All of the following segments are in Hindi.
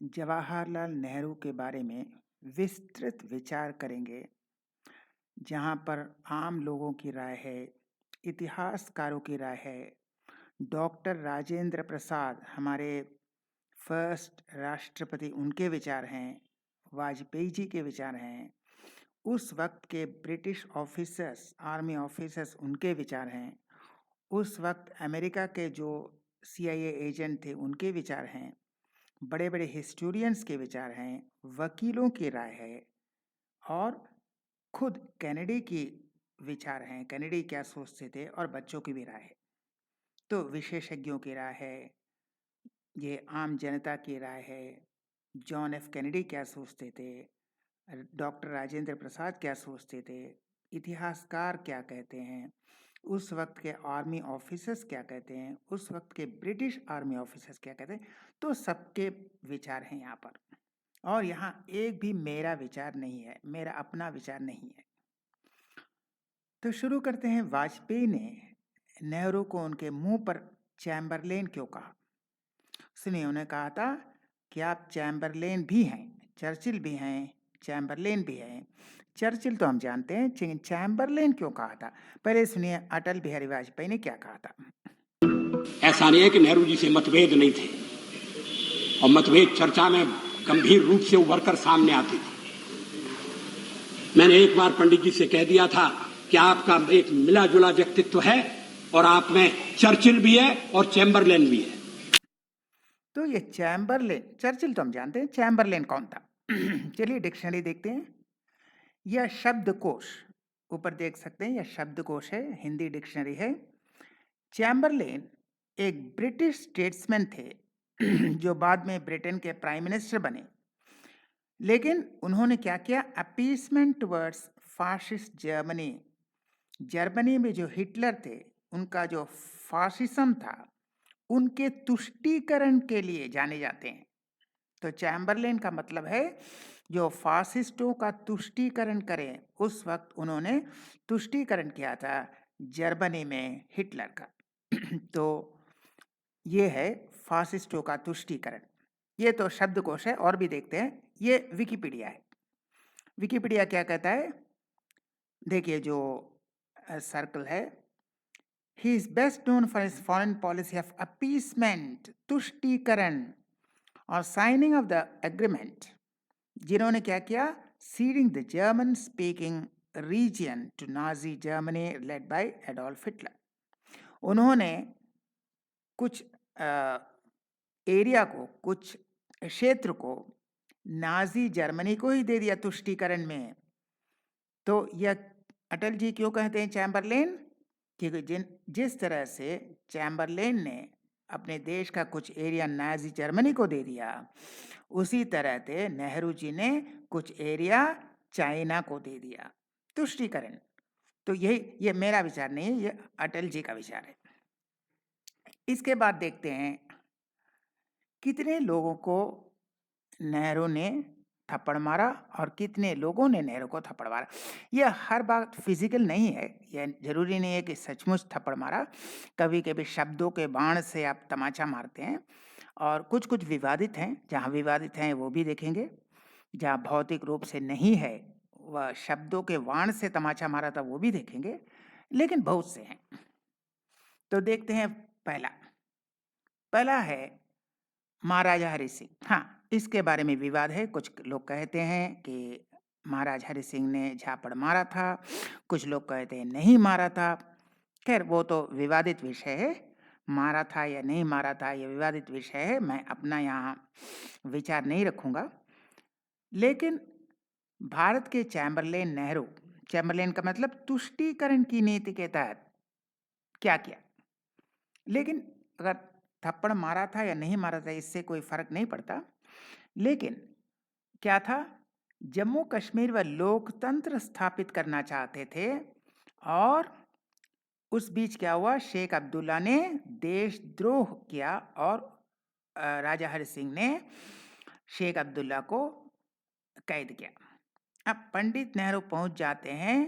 जवाहरलाल नेहरू के बारे में विस्तृत विचार करेंगे, जहाँ पर आम लोगों की राय है, इतिहासकारों की राय है, डॉक्टर राजेंद्र प्रसाद हमारे फर्स्ट राष्ट्रपति उनके विचार हैं, वाजपेयी जी के विचार हैं, उस वक्त के ब्रिटिश ऑफिसर्स, आर्मी ऑफिसर्स उनके विचार हैं, उस वक्त अमेरिका के जो CIA एजेंट थे उनके विचार हैं, बड़े बड़े हिस्टोरियंस के विचार हैं, वकीलों की राय है और खुद कैनेडी की विचार हैं, कैनेडी क्या सोचते थे और बच्चों की भी राय है। तो विशेषज्ञों की राय है, ये आम जनता की राय है, जॉन एफ कैनेडी क्या सोचते थे, डॉक्टर राजेंद्र प्रसाद क्या सोचते थे, इतिहासकार क्या कहते हैं, उस वक्त के आर्मी ऑफिसर्स क्या कहते हैं, उस वक्त के ब्रिटिश आर्मी ऑफिसर्स क्या कहते हैं। तो सबके विचार हैं यहाँ पर, और यहाँ एक भी मेरा विचार नहीं है, मेरा अपना विचार नहीं है। तो शुरू करते हैं। वाजपेयी ने नेहरू को उनके मुंह पर चैम्बरलेन क्यों कहा? सुनिए, उन्हें कहा था कि आप चैम्बरलेन भी हैं, चर्चिल भी हैं, चैम्बरलेन भी हैं। चर्चिल तो हम जानते हैं, लेकिन चैम्बरलेन क्यों कहा था? पहले सुनिए अटल बिहारी वाजपेयी ने क्या कहा था। ऐसा नहीं है कि नेहरू जी से मतभेद नहीं थे, और मतभेद चर्चा में गंभीर रूप से उभर कर सामने आती थी। मैंने एक बार पंडित जी से कह दिया था कि आपका एक मिला जुला व्यक्तित्व है और आप में चर्चिल भी है और चैम्बरलेन भी है। तो ये चैम्बरलेन, चर्चिल तो हम जानते हैं, चैम्बरलेन कौन था? चलिए डिक्शनरी देखते हैं। यह शब्दकोश ऊपर देख सकते हैं, यह शब्दकोश है, हिंदी डिक्शनरी है। चैम्बरलेन एक ब्रिटिश स्टेट्समैन थे जो बाद में ब्रिटेन के प्राइम मिनिस्टर बने। लेकिन उन्होंने क्या किया? Appeasement towards fascist Germany, Germany में जो हिटलर थे उनका जो फासिज्म था उनके तुष्टीकरण के लिए जाने जाते हैं। तो चैम्बरलेन का मतलब है जो फासिस्टों का तुष्टीकरण करें। उस वक्त उन्होंने तुष्टीकरण किया था जर्मनी में हिटलर का। तो ये है फासिस्टों का तुष्टीकरण। ये तो शब्दकोश है, और भी देखते हैं। ये विकिपीडिया है। विकिपीडिया क्या कहता है? देखिए जो सर्कल है, he is best known for his foreign policy of appeasement, तुष्टीकरण और साइनिंग ऑफ द एग्रीमेंट, जिन्होंने क्या किया? Ceding the German speaking region to Nazi Germany led by Adolf Hitler. उन्होंने कुछ एरिया को, कुछ क्षेत्र को नाजी जर्मनी को ही दे दिया तुष्टीकरण में। तो यह अटल जी क्यों कहते हैं चैम्बरलेन? क्योंकि जिस तरह से चैम्बरलेन ने अपने देश का कुछ एरिया नाजी जर्मनी को दे दिया, उसी तरह से नेहरू जी ने कुछ एरिया चाइना को दे दिया, तुष्टीकरण। तो ये मेरा विचार नहीं है, ये अटल जी का विचार है। इसके बाद देखते हैं कितने लोगों को नेहरू ने थप्पड़ मारा और कितने लोगों ने नेहरू को थप्पड़ मारा। यह हर बात फिजिकल नहीं है, यह जरूरी नहीं है कि सचमुच थप्पड़ मारा। कभी कभी शब्दों के बाण से आप तमाचा मारते हैं, और कुछ कुछ विवादित हैं। जहाँ विवादित हैं वो भी देखेंगे, जहाँ भौतिक रूप से नहीं है, वह शब्दों के बाण से तमाचा मारा था, वो भी देखेंगे। लेकिन बहुत से हैं। तो देखते हैं। पहला है महाराजा हरि सिंह। हाँ, इसके बारे में विवाद है। कुछ लोग कहते हैं कि महाराज हरि सिंह ने झापड़ मारा था, कुछ लोग कहते हैं नहीं मारा था। खैर वो तो विवादित विषय है, मारा था या नहीं मारा था यह विवादित विषय है, मैं अपना यहाँ विचार नहीं रखूंगा। लेकिन भारत के चैम्बरलेन नेहरू, चैम्बरलेन का मतलब तुष्टीकरण की नीति के तहत क्या किया? लेकिन अगर थप्पड़ मारा था या नहीं मारा था इससे कोई फर्क नहीं पड़ता। लेकिन क्या था? जम्मू कश्मीर व लोकतंत्र स्थापित करना चाहते थे, और उस बीच क्या हुआ? शेख अब्दुल्ला ने देशद्रोह किया और राजा हरि सिंह ने शेख अब्दुल्ला को कैद किया। अब पंडित नेहरू पहुंच जाते हैं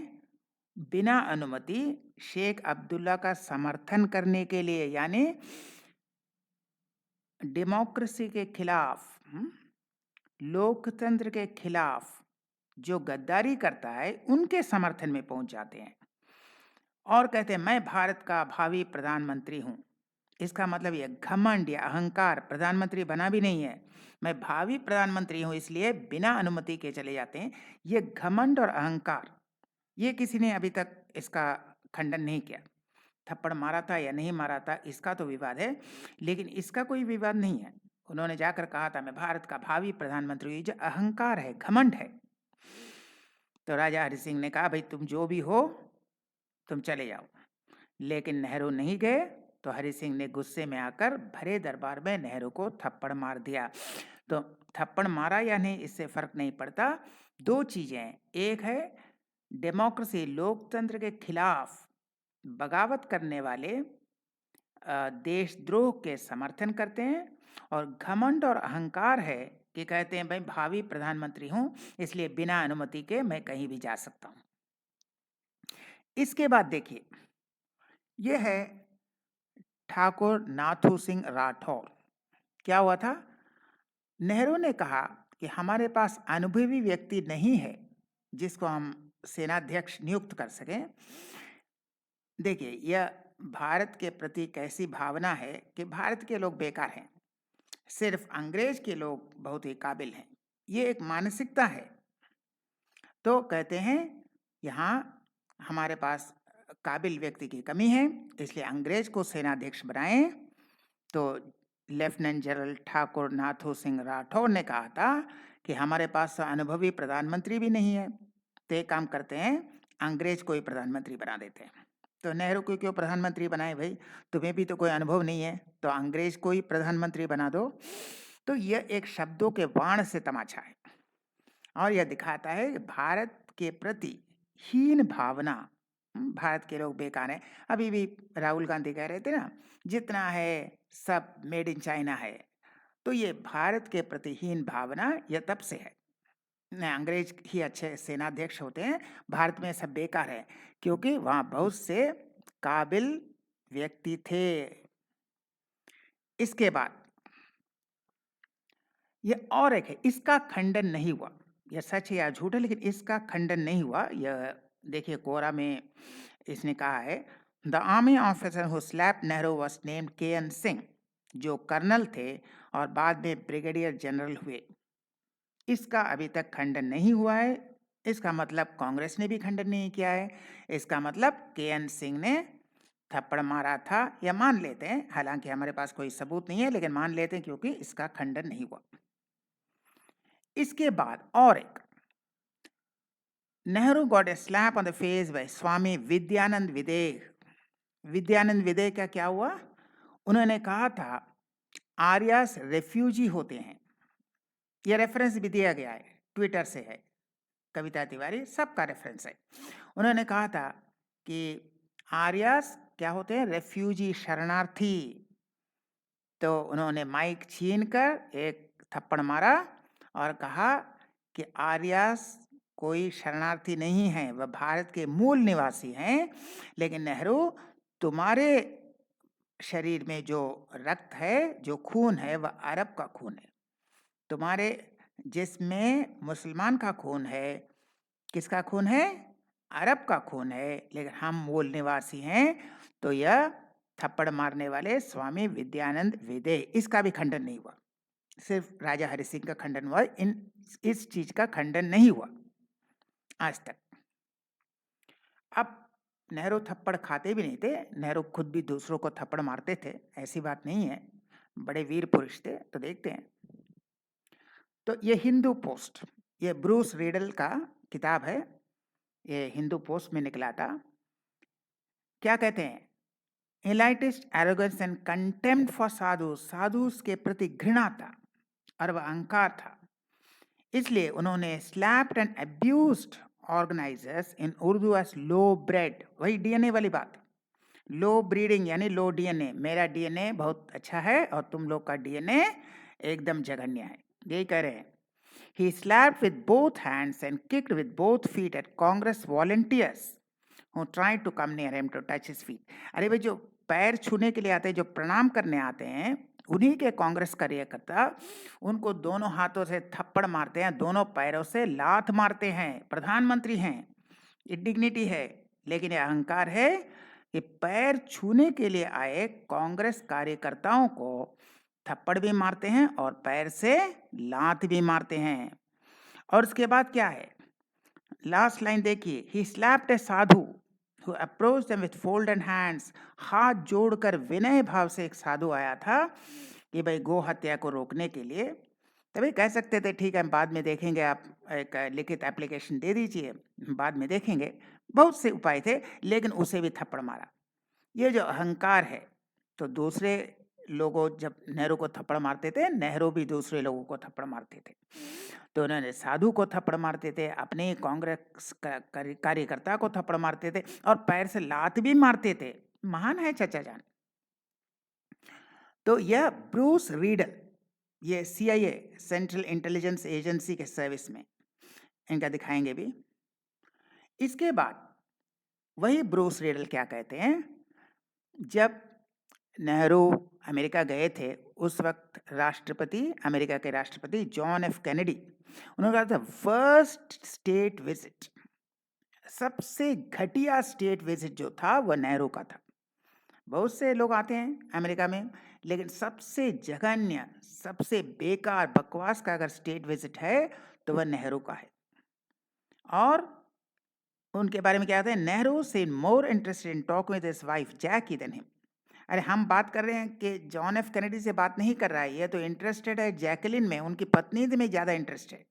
बिना अनुमति शेख अब्दुल्ला का समर्थन करने के लिए, यानी डेमोक्रेसी के खिलाफ। लोकतंत्र के खिलाफ जो गद्दारी करता है उनके समर्थन में पहुंच जाते हैं और कहते हैं मैं भारत का भावी प्रधानमंत्री हूं। इसका मतलब ये घमंड या अहंकार, प्रधानमंत्री बना भी नहीं है, मैं भावी प्रधानमंत्री हूं इसलिए बिना अनुमति के चले जाते हैं। ये घमंड और अहंकार, ये किसी ने अभी तक इसका खंडन नहीं किया। थप्पड़ मारा था या नहीं मारा था इसका तो विवाद है, लेकिन इसका कोई विवाद नहीं है। उन्होंने जाकर कहा था मैं भारत का भावी प्रधानमंत्री हूं। ये जो अहंकार है, घमंड है। तो राजा हरि सिंह ने कहा भाई तुम जो भी हो तुम चले जाओ, लेकिन नेहरू नहीं गए। तो हरि सिंह ने गुस्से में आकर भरे दरबार में नेहरू को थप्पड़ मार दिया। तो थप्पड़ मारा या नहीं इससे फर्क नहीं पड़ता। दो चीजें हैं, एक है डेमोक्रेसी, लोकतंत्र के खिलाफ बगावत करने वाले देशद्रोह के समर्थन करते हैं, और घमंड और अहंकार है कि कहते हैं भाई भावी प्रधानमंत्री हूं इसलिए बिना अनुमति के मैं कहीं भी जा सकता हूं। इसके बाद देखिए, यह है ठाकुर नाथू सिंह राठौर। क्या हुआ था? नेहरू ने कहा कि हमारे पास अनुभवी व्यक्ति नहीं है जिसको हम सेनाध्यक्ष नियुक्त कर सकें। देखिए, यह भारत के प्रति कैसी भावना है कि भारत के लोग बेकार हैं, सिर्फ अंग्रेज के लोग बहुत ही काबिल हैं, ये एक मानसिकता है। तो कहते हैं यहाँ हमारे पास काबिल व्यक्ति की कमी है इसलिए अंग्रेज को सेनाध्यक्ष बनाएं। तो लेफ्टिनेंट जनरल ठाकुर नाथू सिंह राठौर ने कहा था कि हमारे पास अनुभवी प्रधानमंत्री भी नहीं है, तो एक काम करते हैं अंग्रेज को ही प्रधानमंत्री बना देते हैं। तो नेहरू को क्यों प्रधानमंत्री बनाए भाई, तुम्हें भी तो कोई अनुभव नहीं है, तो अंग्रेज को ही प्रधानमंत्री बना दो। तो यह एक शब्दों के बाण से तमाचा है और यह दिखाता है कि भारत के प्रति हीन भावना, भारत के लोग बेकार हैं। अभी भी राहुल गांधी कह रहे थे ना, जितना है सब मेड इन चाइना है। तो ये भारत के प्रति हीन भावना यह तब से है। नहीं, अंग्रेज ही अच्छे सेनाध्यक्ष होते हैं, भारत में सब बेकार है क्योंकि वहां बहुत से काबिल व्यक्ति थे। इसके बाद यह और एक है, इसका खंडन नहीं हुआ, यह सच है या झूठ है लेकिन इसका खंडन नहीं हुआ। यह देखिए कोरा में इसने कहा है the army officer who slapped Nehru was named K. N.. Singh, जो कर्नल थे और बाद में ब्रिगेडियर जनरल हुए। इसका अभी तक खंडन नहीं हुआ है। इसका मतलब कांग्रेस ने भी खंडन नहीं किया है। इसका मतलब के.एन. सिंह ने थप्पड़ मारा था, या मान लेते हैं, हालांकि हमारे पास कोई सबूत नहीं है लेकिन मान लेते हैं क्योंकि इसका खंडन नहीं हुआ। इसके बाद और एक, Nehru got a slap on the face by Swami Vidyanand Videh. Vidyanand Videh का क्या हुआ? उन्होंने कहा था आर्यस रेफ्यूजी होते हैं। यह रेफरेंस भी दिया गया है, ट्विटर से है, कविता तिवारी सबका रेफरेंस है। उन्होंने कहा था कि आर्यस क्या होते हैं? रेफ्यूजी, शरणार्थी। तो उन्होंने माइक छीनकर एक थप्पड़ मारा और कहा कि आर्यस कोई शरणार्थी नहीं है, वह भारत के मूल निवासी हैं। लेकिन नेहरू, तुम्हारे शरीर में जो रक्त है, जो खून है, वह अरब का खून है। तुम्हारे जिसमें मुसलमान का खून है, किसका खून है? अरब का खून है, लेकिन हम मूल निवासी हैं। तो यह थप्पड़ मारने वाले स्वामी विद्यानंद विदेह, इसका भी खंडन नहीं हुआ। सिर्फ राजा हरि सिंह का खंडन हुआ, इस चीज का खंडन नहीं हुआ आज तक। अब नेहरू थप्पड़ खाते भी नहीं थे, नेहरू खुद भी दूसरों को थप्पड़ मारते थे, ऐसी बात नहीं है, बड़े वीर पुरुष थे। तो देखते हैं। तो ये हिंदू पोस्ट, ये ब्रूस रीडल का किताब है, ये हिंदू पोस्ट में निकला था। क्या कहते हैं? एलाइटिस्ट एरोगेंस एंड कंटेम्प्ट फॉर साधु, साधु के प्रति घृणा था और वह अहंकार था। इसलिए उन्होंने slapped and abused organisers in Urdu as low bred. वही डीएनए वाली बात, लो ब्रीडिंग यानी लो डीएनए। मेरा डीएनए बहुत अच्छा है और तुम लोग का डीएनए एकदम जघन्य है, यही कह रहे हैं। He slapped with both hands and kicked with both feet at Congress volunteers who tried to come near him to touch his feet. अरे भाई, जो पैर छूने के लिए आते हैं, जो प्रणाम करने आते हैं, उन्हीं के कांग्रेस कार्यकर्ता उनको दोनों हाथों से थप्पड़ मारते हैं, दोनों पैरों से लात मारते हैं। प्रधानमंत्री हैं, ये डिग्निटी है, लेकिन ये अहंकार है कि पैर छूने के लिए आए कांग्रेस कार्यकर्ताओं को थप्पड़ भी मारते हैं और पैर से लात भी मारते हैं। और उसके बाद क्या है, लास्ट लाइन देखिए, ही slapped A Sadhu who approached them with folded hands। हाथ जोड़कर विनय भाव से एक साधु आया था कि भाई गो हत्या को रोकने के लिए। तभी कह सकते थे ठीक है बाद में देखेंगे, आप एक लिखित एप्लीकेशन दे दीजिए, बाद में देखेंगे। बहुत से उपाय थे, लेकिन उसे भी थप्पड़ मारा। ये जो अहंकार है, तो दूसरे लोगों जब नेहरू को थप्पड़ मारते थे, नेहरू भी दूसरे लोगों को थप्पड़ मारते थे। तो उन्होंने साधु को थप्पड़ मारते थे, अपने कांग्रेस कार्यकर्ता को थप्पड़ मारते थे और पैर से लात भी मारते थे। महान है चचा जान। तो यह ब्रूस रीडल, ये CIA सेंट्रल इंटेलिजेंस एजेंसी के सर्विस में, इनका दिखाएंगे भी। इसके बाद वही ब्रूस रीडल क्या कहते हैं, जब नेहरू अमेरिका गए थे उस वक्त राष्ट्रपति, अमेरिका के राष्ट्रपति जॉन एफ कैनेडी, उन्होंने कहा था फर्स्ट स्टेट विजिट, सबसे घटिया स्टेट विजिट जो था वह नेहरू का था। बहुत से लोग आते हैं अमेरिका में, लेकिन सबसे जघन्य, सबसे बेकार, बकवास का अगर स्टेट विजिट है तो वह नेहरू का है। और उनके बारे में क्या कहते हैं, Nehru seen more interested in talk with his wife Jackie than him. अरे हम बात कर रहे हैं कि जॉन एफ कैनेडी से बात नहीं कर रहा है, ये तो इंटरेस्टेड है जैकलिन में, उनकी पत्नी में ज़्यादा इंटरेस्ट है।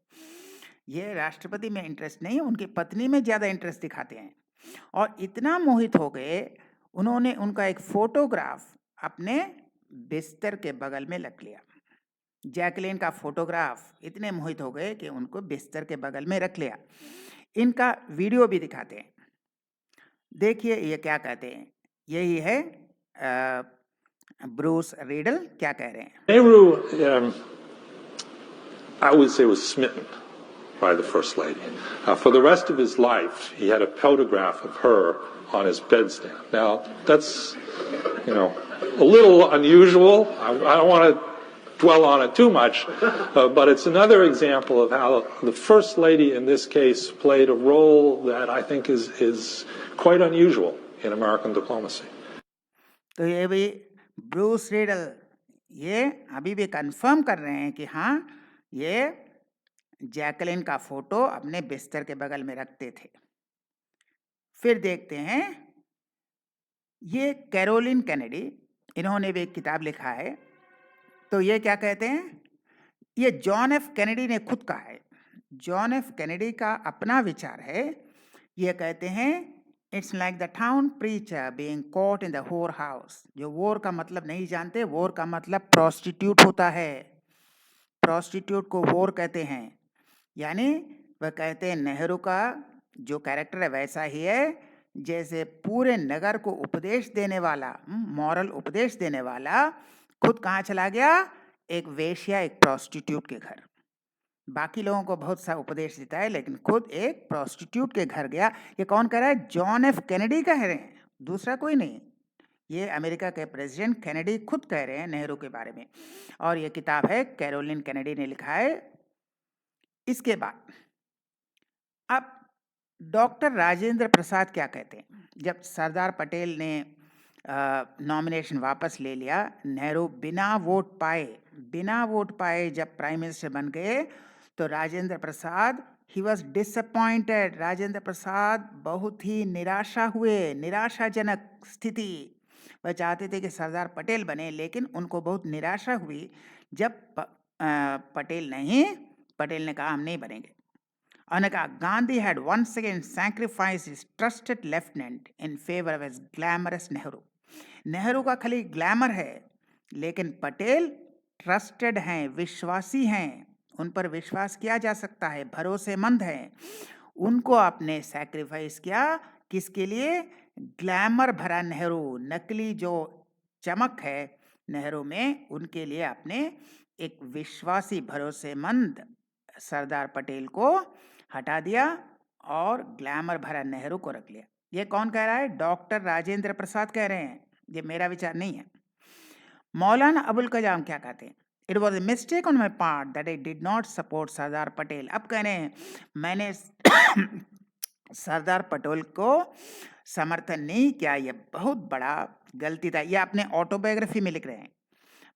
ये राष्ट्रपति में इंटरेस्ट नहीं, उनकी पत्नी में ज़्यादा इंटरेस्ट दिखाते हैं। और इतना मोहित हो गए, उन्होंने उनका एक फोटोग्राफ अपने बिस्तर के बगल में रख लिया। जैकलिन का फोटोग्राफ, इतने मोहित हो गए कि उनको बिस्तर के बगल में रख लिया। इनका वीडियो भी दिखाते हैं, देखिए ये क्या कहते हैं। यही है ब्रूस रीडल क्या कह रहे हैं। Nehru, I would say, was smitten by the First Lady. For the rest of his life, he had a photograph of her on his bedstand. Now, that's, a little unusual. I don't want to dwell on it too much, but it's another example of how the First Lady in this case played a role that I think is quite unusual in American diplomacy. तो ये भी ब्रूस रीडल ये अभी भी कंफर्म कर रहे हैं कि हाँ, ये जैकलिन का फोटो अपने बिस्तर के बगल में रखते थे। फिर देखते हैं, ये कैरोलिन कैनेडी, इन्होंने भी एक किताब लिखा है। तो ये क्या कहते हैं, ये जॉन एफ कैनेडी ने खुद कहा है, जॉन एफ कैनेडी का अपना विचार है। ये कहते हैं it's like the town preacher being caught in the वोर हाउस। जो वोर का मतलब नहीं जानते, वोर का मतलब प्रोस्टिट्यूट होता है, प्रोस्टिट्यूट को वोर कहते हैं। यानी वह कहते हैं नेहरू का जो कैरेक्टर है वैसा ही है जैसे पूरे नगर को उपदेश देने वाला, मॉरल उपदेश देने वाला खुद कहाँ चला गया, एक वेश्या, एक प्रोस्टिट्यूट के घर। बाकी लोगों को बहुत सा उपदेश देता है, लेकिन खुद एक प्रोस्टिट्यूट के घर गया। ये कौन कह रहा है, जॉन एफ कैनेडी कह रहे हैं, दूसरा कोई नहीं। ये अमेरिका के प्रेसिडेंट कैनेडी खुद कह रहे हैं नेहरू के बारे में, और ये किताब है कैरोलिन कैनेडी ने लिखा है। इसके बाद अब डॉक्टर राजेंद्र प्रसाद क्या कहते हैं। जब सरदार पटेल ने नॉमिनेशन वापस ले लिया, नेहरू बिना वोट पाए जब प्राइम मिनिस्टर बन गए, तो Rajendra Prasad he was disappointed. Rajendra Prasad बहुत ही निराशा हुए, निराशाजनक स्थिति। वह चाहते थे कि सरदार पटेल बने, लेकिन उनको बहुत निराशा हुई जब पटेल ने कहा हम नहीं बनेंगे। उन्होंने कहा Gandhi had once again sacrifice his trusted lieutenant in favour of his glamorous Nehru. Nehru का खाली ग्लैमर है, लेकिन पटेल ट्रस्टेड हैं, विश्वासी हैं, उन पर विश्वास किया जा सकता है, भरोसेमंद हैं। उनको आपने सैक्रिफाइस किया, किसके लिए, ग्लैमर भरा नेहरू, नकली जो चमक है नेहरू में, उनके लिए आपने एक विश्वासी भरोसेमंद सरदार पटेल को हटा दिया और ग्लैमर भरा नेहरू को रख लिया। ये कौन कह रहा है, डॉक्टर राजेंद्र प्रसाद कह रहे हैं, ये मेरा विचार नहीं है। मौलाना अबुल कलाम क्या कहते हैं? It was a mistake on my part that I did not support Sardar Patel. अब कह रहे हैं मैंने सरदार पटेल को समर्थन नहीं किया, यह बहुत बड़ा गलती था। यह अपने ऑटोबायोग्राफी में लिख रहे हैं।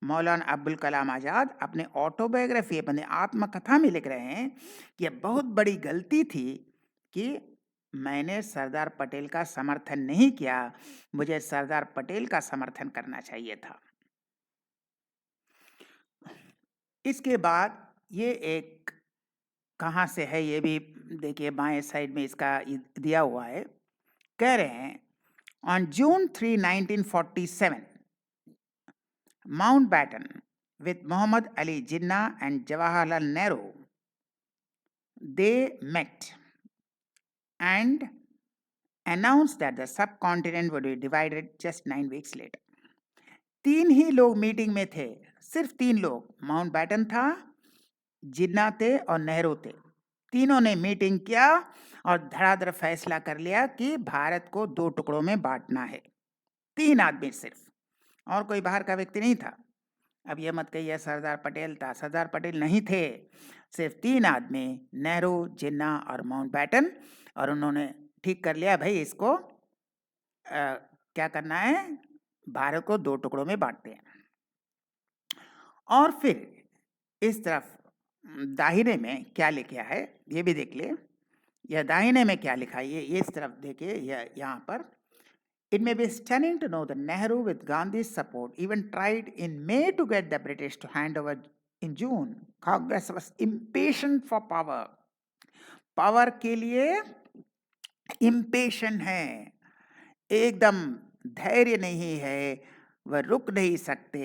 मौलाना अब्दुल कलाम आज़ाद अपने ऑटोबायोग्राफी, अपने आत्मकथा में लिख रहे हैं कि यह बहुत बड़ी गलती थी कि मैंने सरदार पटेल का समर्थन नहीं किया, मुझे सरदार पटेल का समर्थन करना चाहिए था। इसके बाद ये एक कहाँ से है ये भी देखिए, बाएं साइड में इसका दिया हुआ है। कह रहे हैं on June 3, 1947 Mountbatten with Muhammad Ali Jinnah and Jawaharlal Nehru, they met and announced that the subcontinent would be divided just 9 weeks later. 3 ही लोग मीटिंग में थे, सिर्फ 3 लोग, माउंटबैटन था, जिन्ना थे और नेहरू थे। तीनों ने मीटिंग किया और धड़ाधड़ फैसला कर लिया कि भारत को 2 टुकड़ों में बांटना है। 3 आदमी सिर्फ, और कोई बाहर का व्यक्ति नहीं था। अब यह मत कहिए सरदार पटेल था, सरदार पटेल नहीं थे, सिर्फ 3 आदमी, नेहरू, जिन्ना और माउंटबैटन, और उन्होंने ठीक कर लिया भाई इसको क्या करना है, भारत को 2 टुकड़ों में बांटते हैं। और फिर इस तरफ दाहिने में क्या लिखा है ये भी देख ले। यह दाहिने में क्या लिखा है ये इस तरफ देखिए, यह यहाँ पर It may be stunning to know that Nehru, with Gandhi's support, even tried in May to get the British to hand over in June. Congress was impatient for power. Power के लिए impatient है, एकदम धैर्य नहीं है, वह रुक नहीं सकते,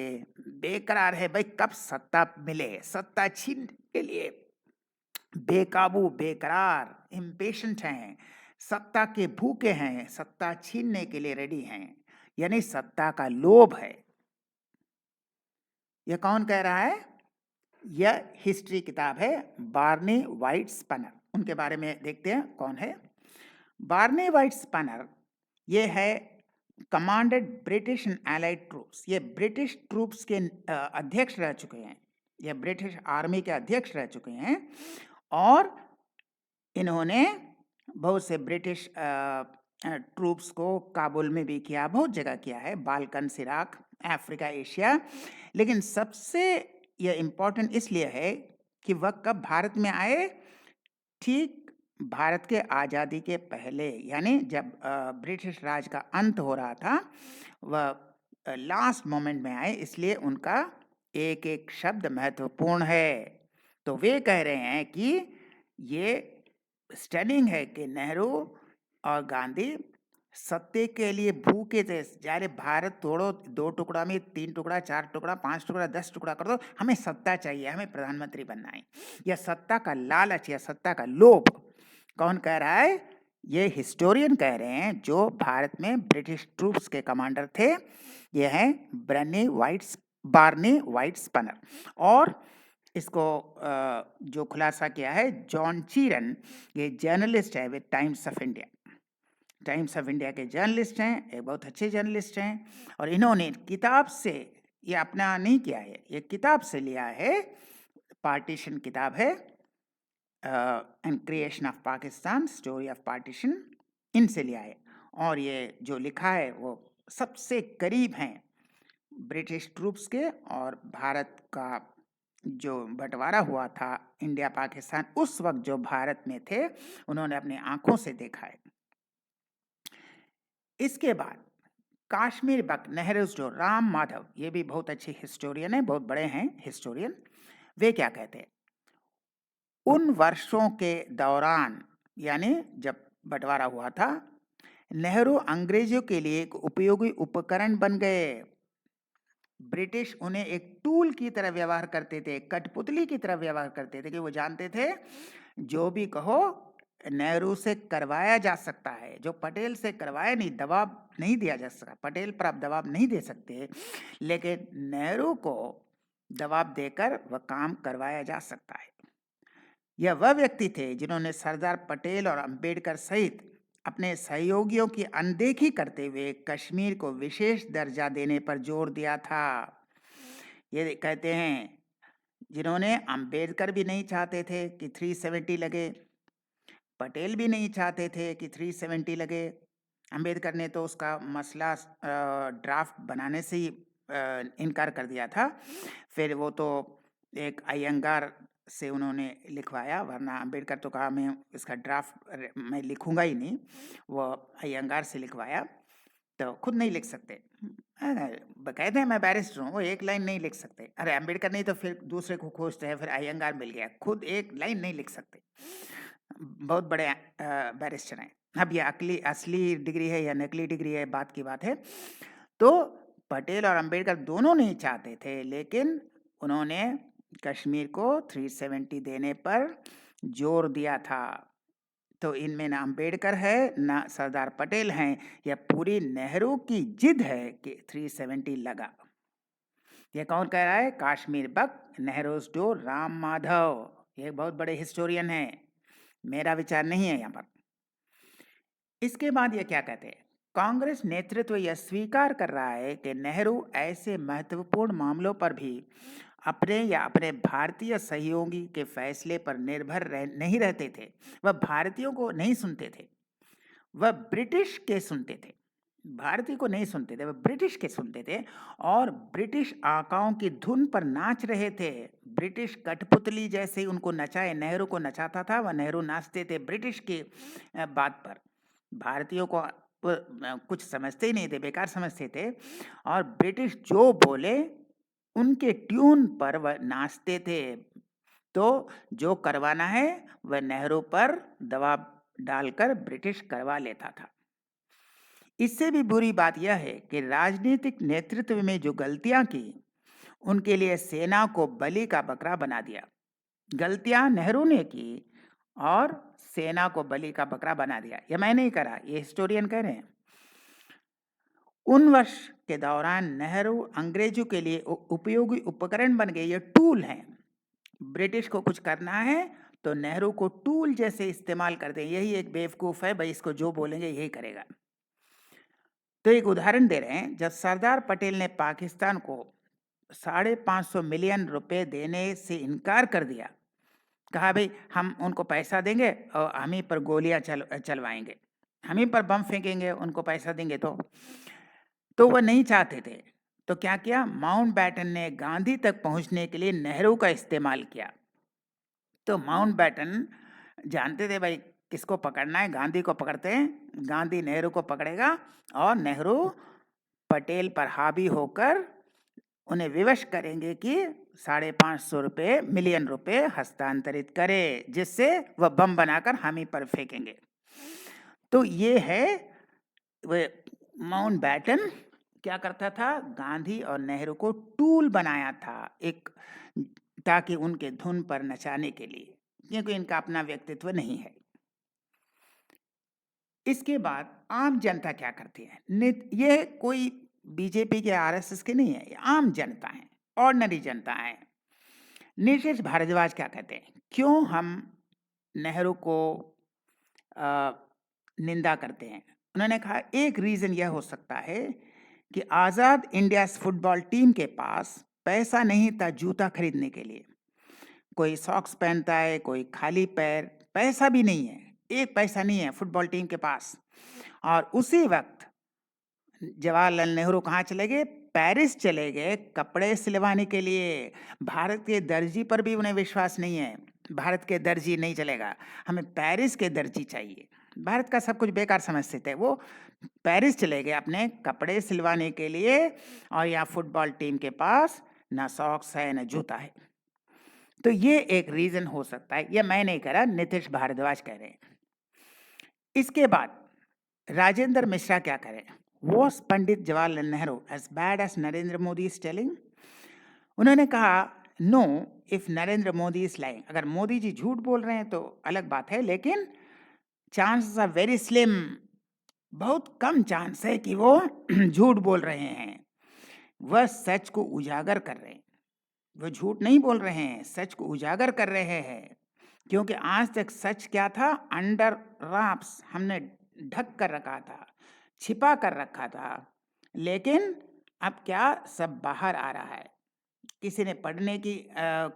बेकरार है भाई कब सत्ता मिले, सत्ता छीनने के लिए बेकाबू, बेकरार, impatient हैं, सत्ता के भूखे हैं, सत्ता छीनने के लिए रेडी हैं, यानी सत्ता का लोभ है। यह कौन कह रहा है? यह हिस्ट्री किताब है, बार्नी वाइट स्पनर। उनके बारे में देखते हैं कौन है। बार्नी वाइट स्पनर ये है commanded British and allied troops. ये ब्रिटिश ट्रूप्स के अध्यक्ष रह चुके हैं, ये ब्रिटिश आर्मी के अध्यक्ष रह चुके हैं, और इन्होंने बहुत से ब्रिटिश ट्रूप्स को काबुल में भी किया, बहुत जगह किया है, बाल्कन, इराक, अफ्रीका, एशिया। लेकिन सबसे यह इम्पोर्टेंट इसलिए है कि वह कब भारत में आए, ठीक भारत के आज़ादी के पहले, यानी जब ब्रिटिश राज का अंत हो रहा था, वह लास्ट मोमेंट में आए, इसलिए उनका एक एक शब्द महत्वपूर्ण है। तो वे कह रहे हैं कि ये स्टनिंग है कि नेहरू और गांधी सत्ते के लिए भूखे थे। जारे भारत तोड़ो, 2 टुकड़ा में 3 टुकड़ा, 4 टुकड़ा, 5 टुकड़ा, 10 टुकड़ा कर दो, हमें सत्ता चाहिए, हमें प्रधानमंत्री बनना है। यह सत्ता का लालच, यह सत्ता का लोभ कौन कह रहा है? ये हिस्टोरियन कह रहे हैं जो भारत में ब्रिटिश ट्रूप्स के कमांडर थे। ये हैं बार्नी वाइट स्पनर। और इसको जो खुलासा किया है जॉन चीरन, ये जर्नलिस्ट है with times of India. Times of India के जर्नलिस्ट हैं, एक बहुत अच्छे जर्नलिस्ट हैं, और इन्होंने किताब से, ये अपना नहीं किया है, ये किताब से लिया है, पार्टीशन किताब है, and creation of Pakistan, story of partition, इनसे लिया है। और ये जो लिखा है वो सबसे करीब हैं ब्रिटिश ट्रूप्स के, और भारत का जो बंटवारा हुआ था इंडिया पाकिस्तान, उस वक्त जो भारत में थे उन्होंने अपनी आंखों से देखा है। इसके बाद काश्मीर बक नेहरू, जो राम माधव, ये भी बहुत अच्छे हिस्टोरियन है, बहुत बड़े हैं हिस्टोरियन। वे क्या कहते हैं? उन वर्षों के दौरान, यानी जब बंटवारा हुआ था, नेहरू अंग्रेजों के लिए एक उपयोगी उपकरण बन गए। ब्रिटिश उन्हें एक टूल की तरह व्यवहार करते थे, कठपुतली की तरह व्यवहार करते थे, कि वो जानते थे जो भी कहो नेहरू से करवाया जा सकता है, जो पटेल से करवाया नहीं, दबाव नहीं दिया जा सकता, पटेल पर आप दबाव नहीं दे सकते, लेकिन नेहरू को दबाव देकर वह काम करवाया जा सकता है। यह वह व्यक्ति थे जिन्होंने सरदार पटेल और अंबेडकर सहित अपने सहयोगियों की अनदेखी करते हुए कश्मीर को विशेष दर्जा देने पर जोर दिया था। ये कहते हैं जिन्होंने अंबेडकर भी नहीं चाहते थे कि 370 लगे, पटेल भी नहीं चाहते थे कि 370 लगे। अंबेडकर ने तो उसका मसला ड्राफ्ट बनाने से ही इनकार कर दिया था। फिर वो तो एक अयंगार से उन्होंने लिखवाया, वरना अंबेडकर तो कहा मैं इसका ड्राफ्ट मैं लिखूंगा ही नहीं, वो अयंगार से लिखवाया। तो खुद नहीं लिख सकते, कहते हैं मैं बैरिस्टर हूँ, वो एक लाइन नहीं लिख सकते। अरे अंबेडकर नहीं तो फिर दूसरे को खोजते हैं, फिर अयंगार मिल गया, खुद एक लाइन नहीं लिख सकते। बहुत बड़े बैरिस्टर हैं। अब ये असली डिग्री है या नकली डिग्री है, बात की बात है। तो पटेल और अंबेडकर दोनों नहीं चाहते थे, लेकिन उन्होंने कश्मीर को 370 देने पर जोर दिया था। तो इनमें ना अंबेडकर है ना सरदार पटेल हैं, यह पूरी नेहरू की जिद है कि 370 लगा। ये कौन कह रहा है? काश्मीर बक नेहरूज टू राम माधव, ये बहुत बड़े हिस्टोरियन हैं, मेरा विचार नहीं है यहाँ पर। इसके बाद ये क्या कहते हैं? कांग्रेस नेतृत्व यह स्वीकार कर रहा है कि नेहरू ऐसे महत्वपूर्ण मामलों पर भी अपने या अपने भारतीय सहयोगी के फैसले पर निर्भर नहीं रहते थे। वह भारतीयों को नहीं सुनते थे, वह ब्रिटिश के सुनते थे। भारतीय को नहीं सुनते थे, वह ब्रिटिश के सुनते थे और ब्रिटिश आकाओं की धुन पर नाच रहे थे। ब्रिटिश कठपुतली जैसे ही उनको नचाए, नेहरू को नचाता था, वह नेहरू नाचते थे ब्रिटिश की बात पर। भारतीयों को कुछ समझते ही नहीं थे, बेकार समझते थे, और ब्रिटिश जो बोले उनके ट्यून पर वह नाचते थे। तो जो करवाना है वह नेहरू पर दबाव डालकर ब्रिटिश करवा लेता था। इससे भी बुरी बात यह है कि राजनीतिक नेतृत्व में जो गलतियां की, उनके लिए सेना को बलि का बकरा बना दिया। गलतियां नेहरू ने की और सेना को बलि का बकरा बना दिया। यह मैं नहीं करा, ये हिस्टोरियन कह रहे हैं। उन वर्ष के दौरान नेहरू अंग्रेजों के लिए उपयोगी उपकरण बन गए, ये टूल हैं। ब्रिटिश को कुछ करना है तो नेहरू को टूल जैसे इस्तेमाल करते हैं। यही एक बेवकूफ है भाई, इसको जो बोलेंगे यही करेगा। तो एक उदाहरण दे रहे हैं, जब सरदार पटेल ने पाकिस्तान को 550 मिलियन रुपए देने से इनकार कर दिया, कहा भाई हम उनको पैसा देंगे और हम ही पर गोलियां चलवाएंगे, हम ही पर बम फेंकेंगे, उनको पैसा देंगे तो वह नहीं चाहते थे। तो क्या किया? माउंटबेटन ने गांधी तक पहुंचने के लिए नेहरू का इस्तेमाल किया। तो माउंटबेटन जानते थे भाई किसको पकड़ना है, गांधी को पकड़ते हैं, गांधी नेहरू को पकड़ेगा और नेहरू पटेल पर हावी होकर उन्हें विवश करेंगे कि 550 मिलियन रुपए हस्तांतरित करे, जिससे वह बम बनाकर हम ही पर फेंकेंगे। तो ये है माउंटबेटन क्या करता था? गांधी और नेहरू को टूल बनाया था, एक ताकि उनके धुन पर नचाने के लिए, क्योंकि इनका अपना व्यक्तित्व नहीं है। इसके बाद आम जनता क्या करती है? ये कोई बीजेपी के आरएसएस के नहीं है, ये आम जनता है, ऑर्डिनरी जनता है। नीतीश भारद्वाज क्या कहते हैं? क्यों हम नेहरू को निंदा करते हैं? उन्होंने कहा एक रीजन यह हो सकता है कि आजाद इंडिया फुटबॉल टीम के पास पैसा नहीं था जूता खरीदने के लिए। कोई सॉक्स पहनता है, कोई खाली पैर, पैसा भी नहीं है, एक पैसा नहीं है फुटबॉल टीम के पास। और उसी वक्त जवाहरलाल नेहरू कहाँ चले गए? पेरिस चले गए कपड़े सिलवाने के लिए। भारत के दर्जी पर भी उन्हें विश्वास नहीं है, भारत के दर्जी नहीं चलेगा, हमें पेरिस के दर्जी चाहिए। भारत का सब कुछ बेकार समझते थे, वो पेरिस चले गए अपने कपड़े सिलवाने के लिए, और यहाँ फुटबॉल टीम के पास ना सॉक्स है ना जूता है। तो ये एक रीजन हो सकता है, ये मैं नहीं कह रहा, नीतीश भारद्वाज कह रहे हैं। इसके बाद राजेंद्र मिश्रा क्या करें? Was Pandit Jawaharlal Nehru as bad as Narendra Modi is telling? उन्होंने कहा no, if Narendra Modi is lying, अगर मोदी जी झूठ बोल रहे हैं तो अलग बात है, लेकिन चांसेस आर वेरी स्लिम, बहुत कम चांस है कि वो झूठ बोल रहे हैं। वह सच को उजागर कर रहे हैं, वो झूठ नहीं बोल रहे हैं, सच को उजागर कर रहे हैं। क्योंकि आज तक सच क्या था? अंडर रैप्स, हमने ढक कर रखा था, छिपा कर रखा था, लेकिन अब क्या? सब बाहर आ रहा है। किसी ने पढ़ने की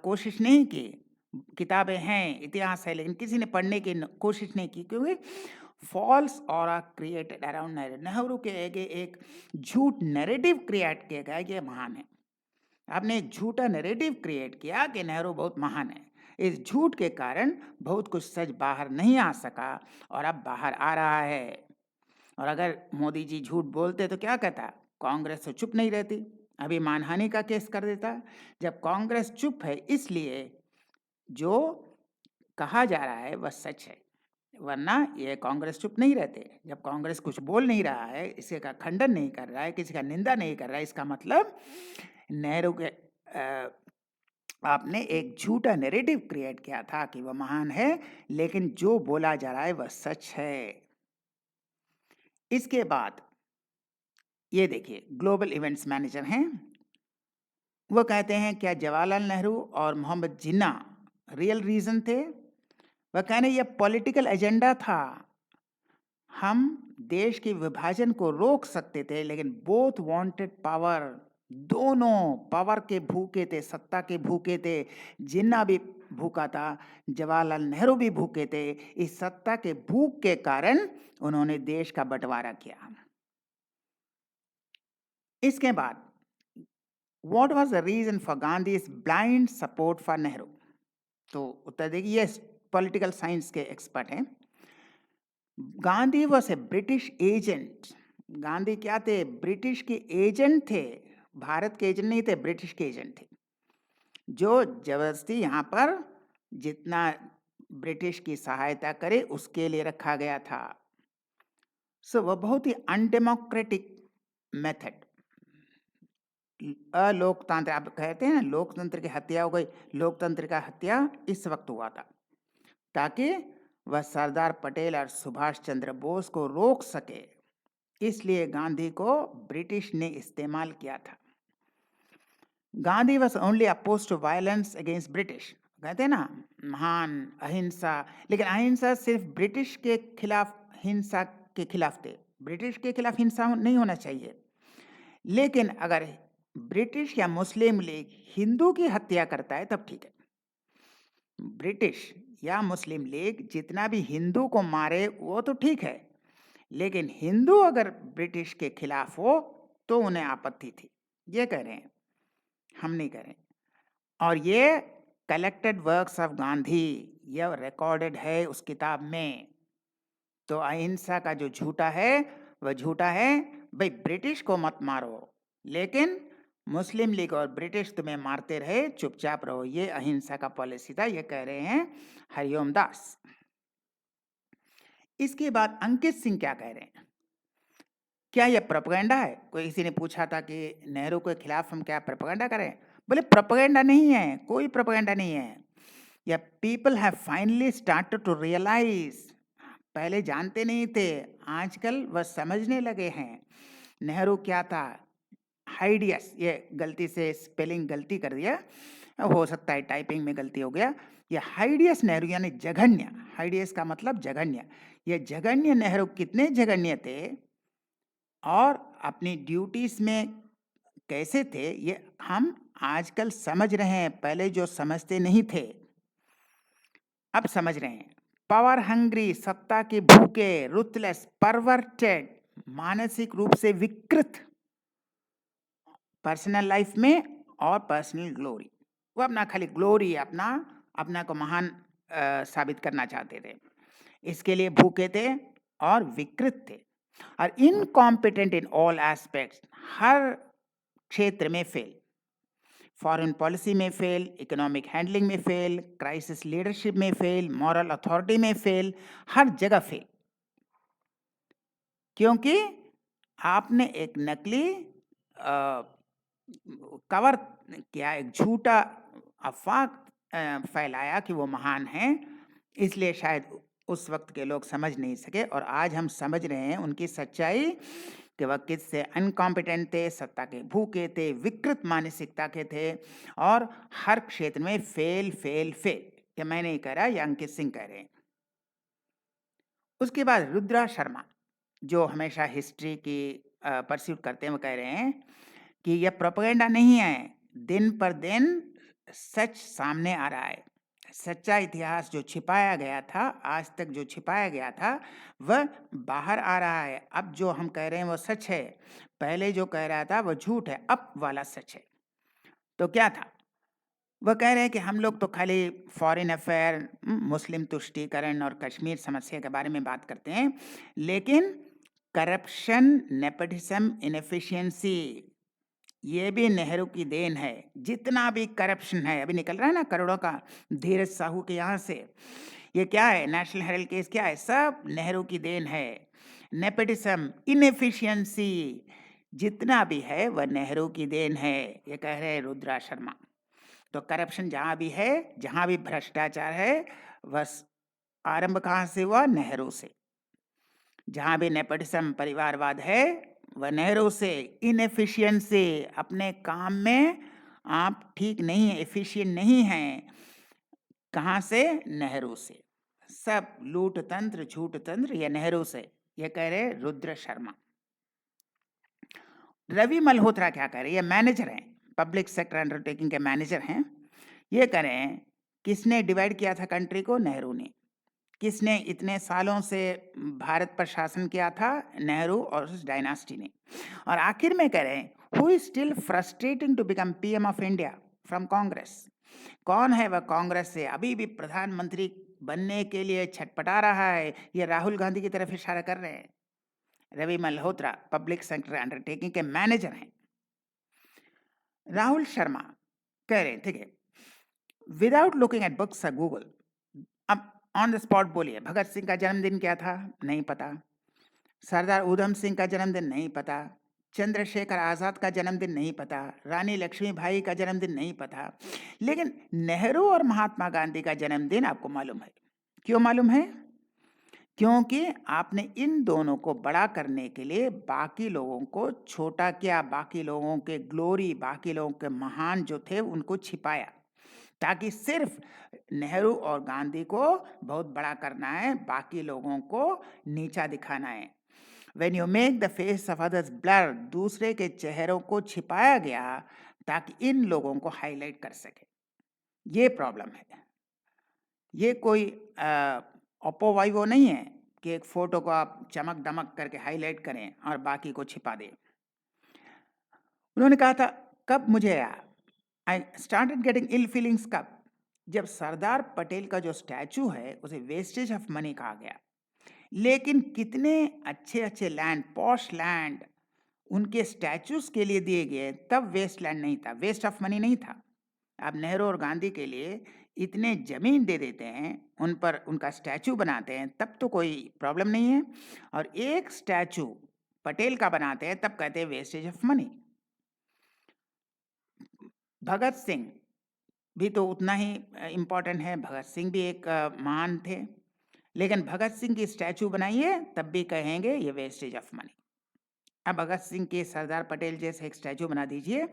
कोशिश नहीं की। किताबें हैं, इतिहास है, लेकिन किसी ने पढ़ने की कोशिश नहीं की, क्योंकि false aura created around Nehru. Nehru के आगे एक झूठ नैरेटिव क्रिएट किया गया कि ये महान है। आपने एक झूठा नैरेटिव क्रिएट किया कि नेहरू बहुत महान है। इस झूठ के कारण बहुत कुछ सच बाहर नहीं आ सका और अब बाहर आ रहा है। और अगर मोदी जी झूठ बोलते तो क्या कहता? कांग्रेस तो चुप नहीं रहती, अभी मानहानि का केस कर देता। जब कांग्रेस चुप है, इसलिए जो कहा जा रहा है वह सच है, वरना ये कांग्रेस चुप नहीं रहते। जब कांग्रेस कुछ बोल नहीं रहा है, इसी का खंडन नहीं कर रहा है, किसी का निंदा नहीं कर रहा है, इसका मतलब नेहरू के आपने एक झूठा नैरेटिव क्रिएट किया था कि वह महान है, लेकिन जो बोला जा रहा है वह सच है। इसके बाद ये देखिए, ग्लोबल इवेंट्स मैनेजर हैं, वो कहते हैं क्या जवाहरलाल नेहरू और मोहम्मद जिन्ना रियल रीजन थे? वह कह रहे ये पॉलिटिकल एजेंडा था। हम देश के विभाजन को रोक सकते थे, लेकिन बोथ वांटेड पावर, दोनों पावर के भूखे थे, सत्ता के भूखे थे। जिन्ना भी भूखा था, जवाहरलाल नेहरू भी भूखे थे। इस सत्ता के भूख के कारण उन्होंने देश का बंटवारा किया। इसके बाद what was the reason for Gandhi's blind support for Nehru? तो उत्तर देखिए, ये पॉलिटिकल साइंस के एक्सपर्ट हैं। Gandhi was a British agent. Gandhi क्या थे? ब्रिटिश के एजेंट थे। भारत के एजेंट नहीं थे, ब्रिटिश के एजेंट थे, जो जबरदस्ती यहाँ पर जितना ब्रिटिश की सहायता करे उसके लिए रखा गया था। सो वह बहुत ही अनडेमोक्रेटिक मेथड, अलोकतंत्र, आप कहते हैं ना लोकतंत्र की हत्या हो गई, लोकतंत्र का हत्या इस वक्त हुआ था ताकि वह सरदार पटेल और सुभाष चंद्र बोस को रोक सके। इसलिए गांधी को ब्रिटिश ने इस्तेमाल किया था। Gandhi was only oppose to violence against British. कहते हैं ना महान अहिंसा, लेकिन अहिंसा सिर्फ ब्रिटिश के खिलाफ, हिंसा के खिलाफ थे। ब्रिटिश के खिलाफ हिंसा नहीं होना चाहिए, लेकिन अगर ब्रिटिश या मुस्लिम लीग हिंदू की हत्या करता है तब ठीक है। ब्रिटिश या मुस्लिम लीग जितना भी हिंदू को मारे वो तो ठीक है, लेकिन हिंदू अगर ब्रिटिश के खिलाफ हो तो उन्हें आपत्ति थी। ये कह रहे हैं, हम नहीं कह रहे। और ये कलेक्टेड वर्क्स ऑफ गांधी, यह रिकॉर्डेड है उस किताब में। तो अहिंसा का जो झूठा है वह झूठा है। भाई ब्रिटिश को मत मारो, लेकिन मुस्लिम लीग और ब्रिटिश तुम्हें मारते रहे, चुपचाप रहो। ये अहिंसा का पॉलिसी था, ये कह रहे हैं हरिओम दास। इसके बाद अंकित सिंह क्या कह रहे हैं? क्या यह प्रोपेगेंडा है? कोई किसी ने पूछा था कि नेहरू के खिलाफ हम क्या प्रोपेगेंडा करें? बोले प्रोपेगेंडा नहीं है, कोई प्रोपेगेंडा नहीं है। या people have finally started to realise, पहले जानते नहीं थे, आजकल वह समझने लगे हैं। नेहरू क्या था? हाइडियस, ये गलती से स्पेलिंग गलती कर दिया, हो सकता है टाइपिंग में गलती हो गया। ये हाइडियस नेहरू यानी जघन्य, हाइडियस का मतलब जघन्य। ये जघन्य नेहरू कितने जघन्य थे और अपनी ड्यूटीज में कैसे थे, ये हम आजकल समझ रहे हैं। पहले जो समझते नहीं थे अब समझ रहे हैं। पावर हंग्री, सत्ता के भूखे, रुथलेस, परवर्टेड, मानसिक रूप से विकृत, पर्सनल लाइफ में और पर्सनल ग्लोरी, वो अपना खाली ग्लोरी, अपना को महान साबित करना चाहते थे, इसके लिए भूखे थे और विकृत थे। और इनकॉम्पिटेंट इन ऑल एस्पेक्ट्स, हर क्षेत्र में फेल, फॉरेन पॉलिसी में फेल, इकोनॉमिक हैंडलिंग में फेल, क्राइसिस लीडरशिप में फेल, मॉरल अथॉरिटी में फेल, हर जगह फेल। क्योंकि आपने एक नकली कवर किया, एक झूठा अफवाह फैलाया कि वो महान हैं, इसलिए शायद उस वक्त के लोग समझ नहीं सके। और आज हम समझ रहे हैं उनकी सच्चाई कि वह किससे अनकॉम्पिटेंट थे, सत्ता के भूखे थे, विकृत मानसिकता के थे और हर क्षेत्र में फेल फेल फेल। कि मैं नहीं कह रहा, ये अंकित सिंह कह रहे हैं। उसके बाद रुद्रा शर्मा, जो हमेशा हिस्ट्री की परस्यूट करते हैं, वो कह रहे हैं कि यह प्रोपेगेंडा नहीं है, दिन पर दिन सच सामने आ रहा है। सच्चा इतिहास जो छिपाया गया था, आज तक जो छिपाया गया था, वह बाहर आ रहा है। अब जो हम कह रहे हैं वो सच है, पहले जो कह रहा था वो झूठ है, अब वाला सच है। तो क्या था? वह कह रहे हैं कि हम लोग तो खाली फॉरेन अफेयर, मुस्लिम तुष्टीकरण और कश्मीर समस्या के बारे में बात करते हैं, लेकिन करप्शन, नेपोटिज्म, इनएफिशिएंसी, ये भी नेहरू की देन है। जितना भी करप्शन है, अभी निकल रहा है ना करोड़ों का धीरज साहू के यहाँ से, ये क्या है, नेशनल हेराल्ड केस क्या है, सब नेहरू की देन है। नेपोटिज्म, इनएफिशिएंसी, जितना भी है वह नेहरू की देन है, ये कह रहे हैं रुद्रा शर्मा। तो करप्शन जहाँ भी है, जहाँ भी भ्रष्टाचार है, बस आरंभ कहाँ से हुआ? नेहरू से। जहाँ भी नेपोटिज्म, परिवारवाद है, वह नेहरू से। इनएफिशिएंसी, अपने काम में आप ठीक नहीं है, एफिशिएंट नहीं हैं, कहाँ से? नेहरू से। सब लूट तंत्र, झूठ तंत्र, ये नेहरू से, ये कह रहे रुद्र शर्मा। रवि मल्होत्रा क्या कह रहे? ये मैनेजर हैं, पब्लिक सेक्टर अंडरटेकिंग के मैनेजर हैं। ये कह रहे हैं किसने डिवाइड किया था कंट्री को? नेहरू ने। किसने इतने सालों से भारत पर शासन किया था? नेहरू और उस डायनास्टी ने। और आखिर में कह रहे हैं who is still frustrating to become PM of India from Congress. कौन है वह कांग्रेस से अभी भी प्रधानमंत्री बनने के लिए छटपटा रहा है? ये राहुल गांधी की तरफ इशारा कर रहे हैं। Ravi Malhotra public sector undertaking के मैनेजर हैं। राहुल शर्मा कह रहे हैं, ठीक है, विदाउट लुकिंग एट बुक्स या गूगल, अब ऑन द स्पॉट बोलिए, भगत सिंह का जन्मदिन क्या था? नहीं पता। सरदार उधम सिंह का जन्मदिन नहीं पता। चंद्रशेखर आज़ाद का जन्मदिन नहीं पता। रानी लक्ष्मीबाई का जन्मदिन नहीं पता। लेकिन नेहरू और महात्मा गांधी का जन्मदिन आपको मालूम है। क्यों मालूम है? क्योंकि आपने इन दोनों को बड़ा करने के लिए बाकी लोगों को छोटा किया, बाकी लोगों के ग्लोरी, बाकी लोगों के महान जो थे उनको छिपाया, ताकि सिर्फ नेहरू और गांधी को बहुत बड़ा करना है, बाकी लोगों को नीचा दिखाना है। When you make the face of others blur, दूसरे के चेहरों को छिपाया गया ताकि इन लोगों को हाईलाइट कर सके। ये प्रॉब्लम है। ये कोई अपोवाइवो नहीं है कि एक फोटो को आप चमक दमक करके हाईलाइट करें और बाकी को छिपा दें। उन्होंने कहा था, कब मुझे I started getting ill feelings, कब? जब सरदार पटेल का जो स्टैचू है उसे वेस्टेज ऑफ मनी कहा गया। लेकिन कितने अच्छे अच्छे लैंड, पॉश लैंड उनके स्टैचूज के लिए दिए गए, तब वेस्ट लैंड नहीं था, वेस्ट ऑफ मनी नहीं था। अब नेहरू और गांधी के लिए इतने जमीन दे देते हैं, उन पर उनका स्टैचू बनाते हैं, तब तो कोई प्रॉब्लम नहीं है। और एक स्टैचू पटेल का बनाते हैं, तब कहते हैं wastage of money. Bhagat Singh भी तो उतना ही इम्पोर्टेंट है। भगत सिंह भी एक महान थे, लेकिन भगत सिंह की स्टैचू बनाइए तब भी कहेंगे ये वेस्टेज ऑफ मनी। अब भगत सिंह के सरदार पटेल जैसे एक स्टैचू बना दीजिए,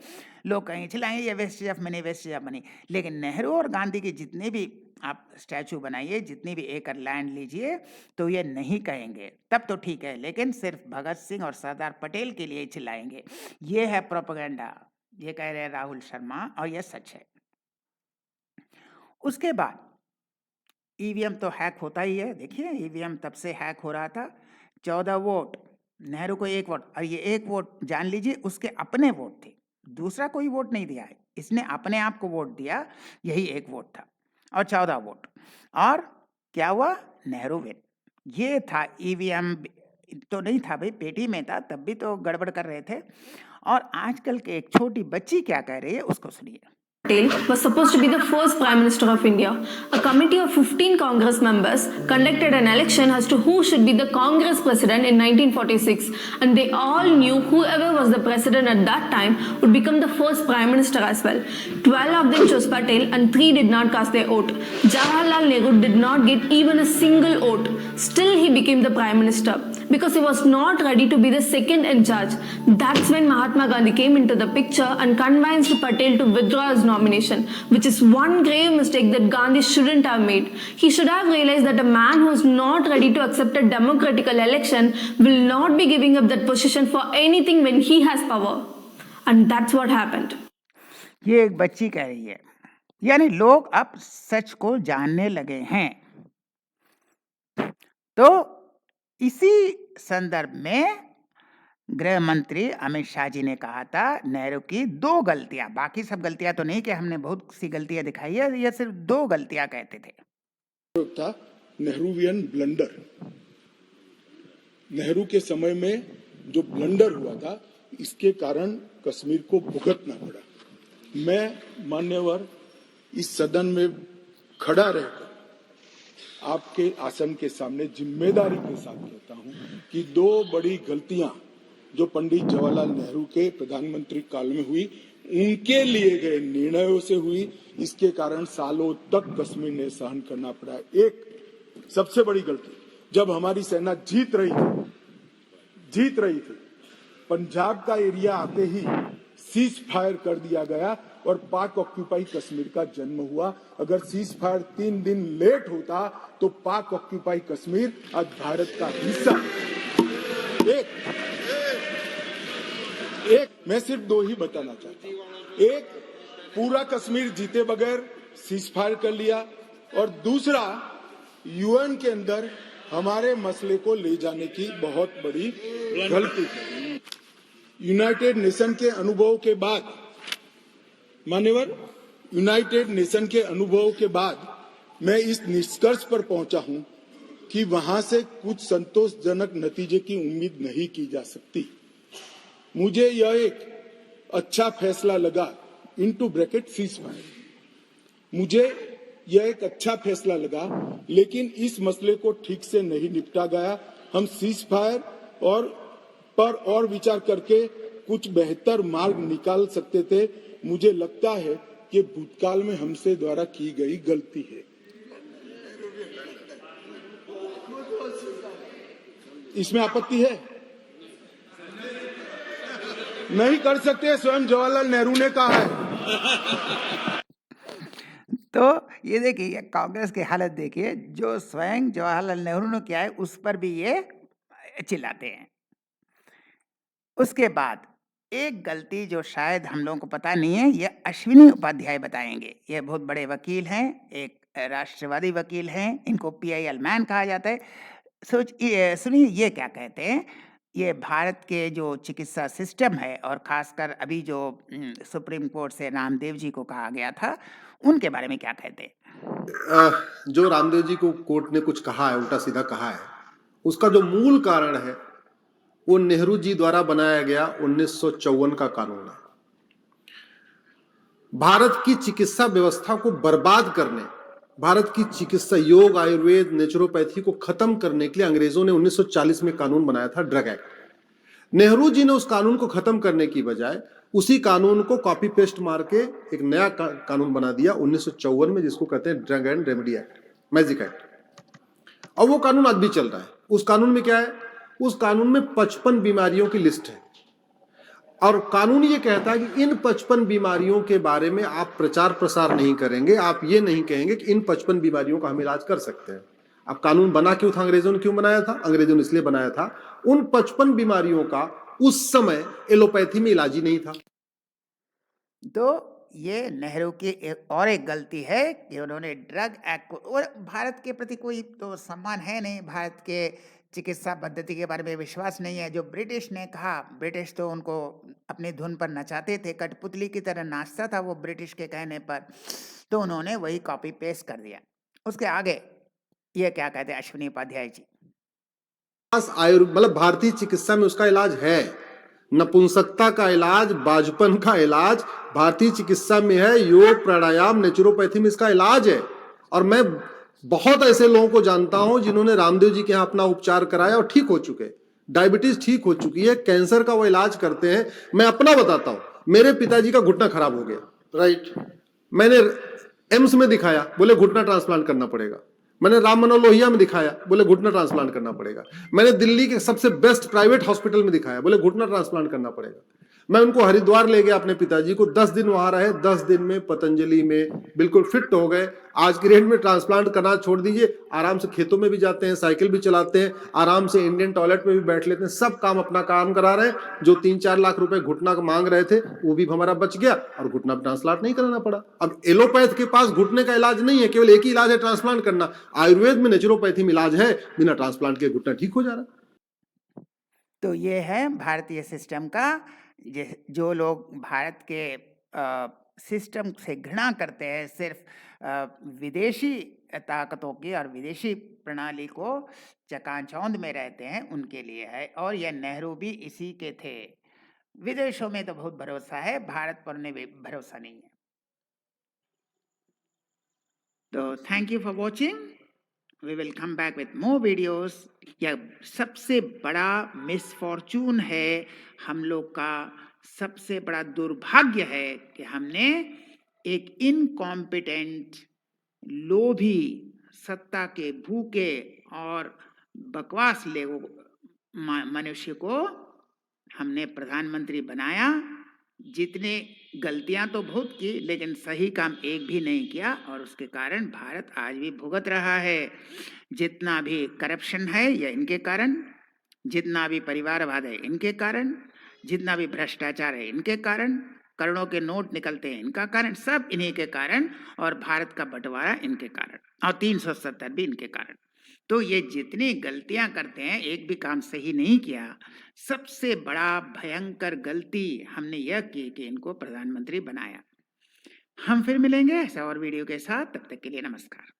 लोग कहेंगे चलाएंगे ये wastage of money, wastage of money. लेकिन नेहरू और गांधी के जितने भी आप स्टैचू बनाइए, जितनी भी एकड़ लैंड लीजिए, तो ये नहीं कहेंगे, तब तो ठीक है। लेकिन सिर्फ भगत सिंह और सरदार पटेल के लिए चिल्लाएंगे। ये है प्रोपेगेंडा, ये कह रहे हैं राहुल शर्मा, और यह सच है। उसके बाद ईवीएम तो हैक होता ही है। देखिए ईवीएम तब से हैक हो रहा था। 14 वोट, नेहरू को 1 वोट, और ये 1 वोट जान लीजिए उसके अपने वोट थे, दूसरा कोई वोट नहीं दिया है, इसने अपने आप को वोट दिया, यही 1 वोट था, और 14 वोट। और क्या हुआ? नेहरू विन। ये था ईवीएम, तो नहीं था भाई, पेटी में था, तब भी तो गड़बड़ कर रहे थे। और आजकल के एक छोटी बच्ची क्या कह रही है उसको सुनिए। Patel was supposed to be the first Prime Minister of India. A committee of 15 Congress members conducted an election as to who should be the Congress president in 1946, and they all knew whoever was the president at that time would become the first Prime Minister as well. 12 of them chose Patel and 3 did not cast their vote. Jawaharlal Nehru did not get even a single vote. Still he became the Prime Minister because he was not ready to be the second in charge. That's when Mahatma Gandhi came into the picture and convinced Patel to withdraw his nomination, which is one grave mistake that Gandhi shouldn't have made. He should have realized that a man who is not ready to accept a democratical election will not be giving up that position for anything when he has power. And that's what happened. ये एक बच्ची कह रही है। यानी लोग अब सच को जानने लगे हैं। तो इसी संदर्भ में गृह मंत्री अमित शाह जी ने कहा था नेहरू की 2 गलतियां, बाकी सब गलतियां तो नहीं कि हमने बहुत सी गलतियां दिखाई है, ये सिर्फ 2 गलतियां कहते थे। था नेहरूवियन ब्लंडर। नेहरू के समय में जो ब्लंडर हुआ था, इसके कारण कश्मीर को भुगतना पड़ा। मैं मान्यवर इस सदन में खड़ा रहकर आपके आसन के सामने जिम्मेदारी के साथ कहता हूं कि 2 बड़ी गलतियां जो पंडित जवाहरलाल नेहरू के प्रधानमंत्री काल में हुई, उनके लिए गए निर्णयों से हुई। इसके कारण सालों तक कश्मीर ने सहन करना पड़ा। एक सबसे बड़ी गलती, जब हमारी सेना जीत रही थी, पंजाब का एरिया आते ही सीज फायर कर दिया गया और पाक ऑक्यूपाई कश्मीर का जन्म हुआ। अगर सीज फायर 3 दिन लेट होता तो पाक ऑक्यूपाई कश्मीर आज भारत का हिस्सा। एक मैं सिर्फ 2 ही बताना चाहता हूं। एक, पूरा कश्मीर जीते बगैर सीज फायर कर लिया, और दूसरा, यूएन के अंदर हमारे मसले को ले जाने की बहुत बड़ी गलती की। यूनाइटेड नेशन के अनुभव के बाद, मान्यवर, यूनाइटेड नेशन के अनुभव के बाद मैं इस निष्कर्ष पर पहुंचा हूं कि वहां से कुछ संतोषजनक नतीजे की उम्मीद नहीं की जा सकती। मुझे यह एक अच्छा फैसला लगा, इनटू ब्रैकेट सीज फायर, मुझे यह एक अच्छा फैसला लगा, लेकिन इस मसले को ठीक से नहीं निपटा गया। हम सीज फायर और विचार करके कुछ बेहतर मार्ग निकाल सकते थे। मुझे लगता है कि भूतकाल में हमसे द्वारा की गई गलती है। इसमें आपत्ति है? नहीं कर सकते, स्वयं जवाहरलाल नेहरू ने कहा है। तो ये देखिए, ये कांग्रेस की हालत देखिए, जो स्वयं जवाहरलाल नेहरू ने किया है उस पर भी ये चिल्लाते हैं। उसके बाद एक गलती जो शायद हम लोगों को पता नहीं है, ये अश्विनी उपाध्याय बताएंगे। ये बहुत बड़े वकील हैं, एक राष्ट्रवादी वकील हैं, इनको PIL मैन कहा जाता है। सुनिए ये क्या कहते हैं। ये भारत के जो चिकित्सा सिस्टम है, और खासकर अभी जो सुप्रीम कोर्ट से रामदेव जी को कहा गया था, उनके बारे में क्या कहते हैं। जो रामदेव जी को कोर्ट ने कुछ कहा है, उल्टा सीधा कहा है, उसका जो मूल कारण है वो नेहरू जी द्वारा बनाया गया 1954 का कानून है। भारत की चिकित्सा व्यवस्था को बर्बाद करने, भारत की चिकित्सा, योग, आयुर्वेद, नेचुरोपैथी को खत्म करने के लिए अंग्रेजों ने 1940 में कानून बनाया था, ड्रग एक्ट। नेहरू जी ने उस कानून को खत्म करने की बजाय उसी कानून को कॉपी पेस्ट मार के एक नया कानून बना दिया 1954 में, जिसको कहते हैं drug and remedy act, magic act. और वो कानून आज भी चल रहा है। उस कानून में क्या है? उस कानून में 55 बीमारियों की लिस्ट है, और कानून ये कहता है कि इन 55 बीमारियों के बारे में आप प्रचार प्रसार नहीं करेंगे, आप ये नहीं कहेंगे कि इन 55 बीमारियों का हम इलाज कर सकते हैं। अब कानून बना क्यों था? अंग्रेजों ने क्यों बनाया था? अंग्रेजों ने इसलिए बनाया था, उन 55 बीमारियों का उस समय एलोपैथी में इलाज ही नहीं था। तो ये नेहरू की और एक गलती है कि उन्होंने ड्रग एक्ट को, और भारत के प्रति कोई तो सम्मान है नहीं, भारत के चिकित्सा पद्धति के बारे में विश्वास नहीं है। जो ब्रिटिश ने कहा, ब्रिटिश तो उनको अपनी धुन पर नचाते थे, कठपुतली की तरह नाचता था वो ब्रिटिश के कहने पर, तो उन्होंने वही कॉपी पेस्ट कर दिया। उसके आगे ये क्या कहते हैं अश्विनी उपाध्याय जी। मतलब भारतीय चिकित्सा में उसका इलाज है, नपुंसकता का इलाज, बाजपन का इलाज भारतीय चिकित्सा में है, योग, प्राणायाम, नेचुरोपैथी में इसका इलाज है। और मैं बहुत ऐसे लोगों को जानता हूं जिन्होंने रामदेव जी के यहाँ अपना उपचार कराया और ठीक हो चुके, डायबिटीज ठीक हो चुकी है, कैंसर का वो इलाज करते हैं। मैं अपना बताता हूं, मेरे पिताजी का घुटना खराब हो गया, राइट, मैंने एम्स में दिखाया, बोले घुटना ट्रांसप्लांट करना पड़ेगा। मैंने राम मनोहर लोहिया में दिखाया, बोले घुटना ट्रांसप्लांट करना पड़ेगा। मैंने दिल्ली के सबसे बेस्ट प्राइवेट हॉस्पिटल में दिखाया, बोले घुटना ट्रांसप्लांट करना पड़ेगा। मैं उनको हरिद्वार ले गया अपने पिताजी को, 10 दिन वहां रहे, 10 दिन में पतंजलि में बिल्कुल फिट हो गए। आज की डेट में ट्रांसप्लांट करना छोड़ दीजिए, आराम से खेतों में भी जाते हैं, साइकिल भी चलाते हैं, आराम से इंडियन टॉयलेट में भी बैठ लेते हैं, सब काम अपना काम करा रहे हैं। जो 3-4 लाख रुपए घुटना का मांग रहे थे वो भी हमारा बच गया और घुटना ट्रांसप्लांट नहीं कराना पड़ा। अब एलोपैथ के पास घुटने का इलाज नहीं है, केवल एक ही इलाज है, ट्रांसप्लांट करना। आयुर्वेद में नेचुरोपैथी में इलाज है, बिना ट्रांसप्लांट के घुटना ठीक हो जा रहा। तो ये है भारतीय सिस्टम का। जो लोग भारत के सिस्टम से घृणा करते हैं, सिर्फ विदेशी ताकतों की और विदेशी प्रणाली को चकाचौंध में रहते हैं, उनके लिए है। और यह नेहरू भी इसी के थे। विदेशों में तो बहुत भरोसा है, भारत पर उन्हें भरोसा नहीं है। तो thank you for watching, we will come back with more videos. यह सबसे बड़ा मिसफॉर्चून है हम लोग का, सबसे बड़ा दुर्भाग्य है कि हमने एक इनकॉम्पिटेंट, लोभी, सत्ता के भूखे और बकवास मनुष्य को हमने प्रधानमंत्री बनाया। जितने गलतियां तो बहुत की, लेकिन सही काम एक भी नहीं किया, और उसके कारण भारत आज भी भुगत रहा है। जितना भी करप्शन है यह इनके कारण, जितना भी परिवारवाद है इनके कारण, जितना भी भ्रष्टाचार है इनके कारण, करोड़ों के नोट निकलते हैं इनका कारण, सब इन्हीं के कारण, और भारत का बंटवारा इनके कारण, और 370 भी इनके कारण। तो ये जितनी गलतियां करते हैं, एक भी काम सही नहीं किया। सबसे बड़ा भयंकर गलती हमने यह की कि इनको प्रधानमंत्री बनाया। हम फिर मिलेंगे ऐसा और वीडियो के साथ, तब तक के लिए नमस्कार।